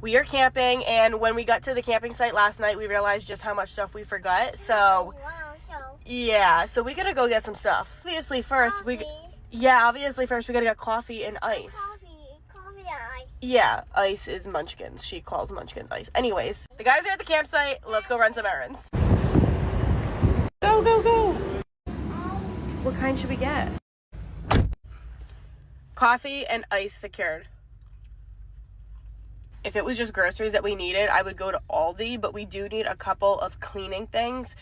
we are camping, and when we got to the camping site last night, we realized just how much stuff we forgot. So yeah, so we gotta go get some stuff. Obviously first we gotta get coffee and ice. Coffee and ice. Yeah, ice is Munchkins. She calls Munchkins ice. Anyways, the guys are at the campsite. Let's go run some errands. Go, go, go. What kind should we get? Coffee and ice secured. If it was just groceries that we needed, I would go to Aldi, but we do need a couple of cleaning things.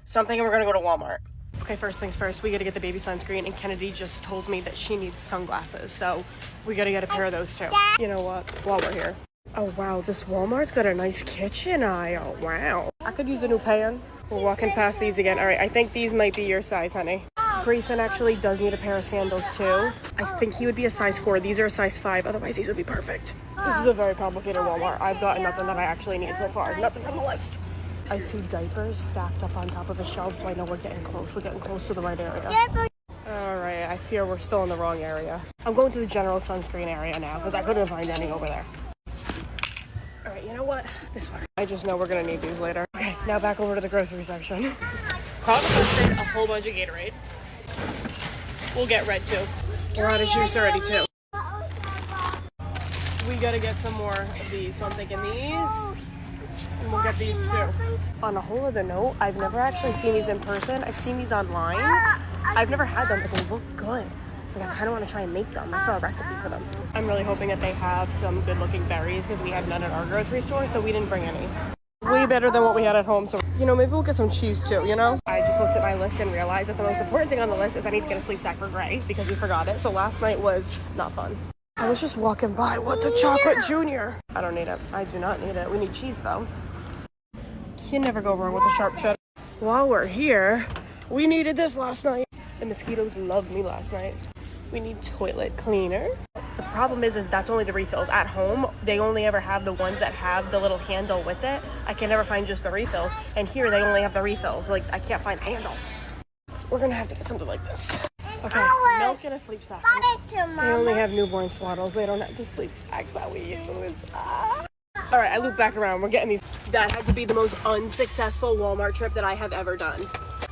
So I'm thinking we're gonna go to Walmart. Okay, first things first, we gotta get the baby sunscreen, and Kennedy just told me that she needs sunglasses, so we gotta get a pair of those too. You know what, while we're here. Oh wow, this Walmart's got a nice kitchen aisle, wow. I could use a new pan. We're walking past these again. All right, I think these might be your size, honey. Grayson actually does need a pair of sandals too. I think he would be a size 4. These are a size 5, otherwise these would be perfect. This is a very complicated Walmart. I've gotten nothing that I actually need so far. Nothing from the list. I see diapers stacked up on top of a shelf, so I know we're getting close. We're getting close to the right area. All right, I fear we're still in the wrong area. I'm going to the general sunscreen area now because I couldn't find any over there. All right, you know what? This one. I just know we're gonna need these later. Okay, now back over to the grocery section. Caught posted a whole bunch of Gatorade. We'll get red too. We're out of juice already too. We gotta get some more of these, so I'm thinking these. And we'll get these too. On a whole other note, I've never actually seen these in person. I've seen these online. I've never had them, but they look good. Like I kind of want to try and make them. I saw a recipe for them. I'm really hoping that they have some good looking berries because we had none at our grocery store, so we didn't bring any. Way better than what we had at home, so you know, maybe we'll get some cheese too, you know? I just looked at my list and realized that the most important thing on the list is I need to get a sleep sack for Gray because we forgot it. So last night was not fun. I was just walking by. What's a chocolate junior? I don't need it. I do not need it. We need cheese though. You never go wrong with a sharp cheddar. While we're here, we needed this last night. The mosquitoes loved me last night. We need toilet cleaner. The problem is that's only the refills. At home, they only ever have the ones that have the little handle with it. I can never find just the refills. And here they only have the refills. Like, I can't find the handle. We're gonna have to get something like this. Okay, milk and a sleep sack. They only have newborn swaddles. They don't have the sleep sacks that we use. All right, I loop back around. We're getting these. That had to be the most unsuccessful Walmart trip that I have ever done.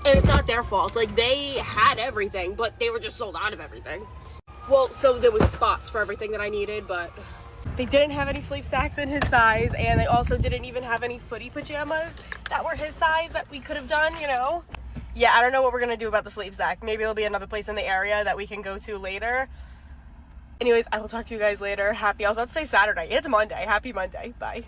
And it's not their fault. Like, they had everything, but they were just sold out of everything. Well, so there was spots for everything that I needed, but they didn't have any sleep sacks in his size, and they also didn't even have any footy pajamas that were his size that we could have done, you know? Yeah, I don't know what we're gonna do about the sleep sack. Maybe there'll be another place in the area that we can go to later. Anyways, I will talk to you guys later. I was about to say Saturday. It's Monday. Happy Monday. Bye.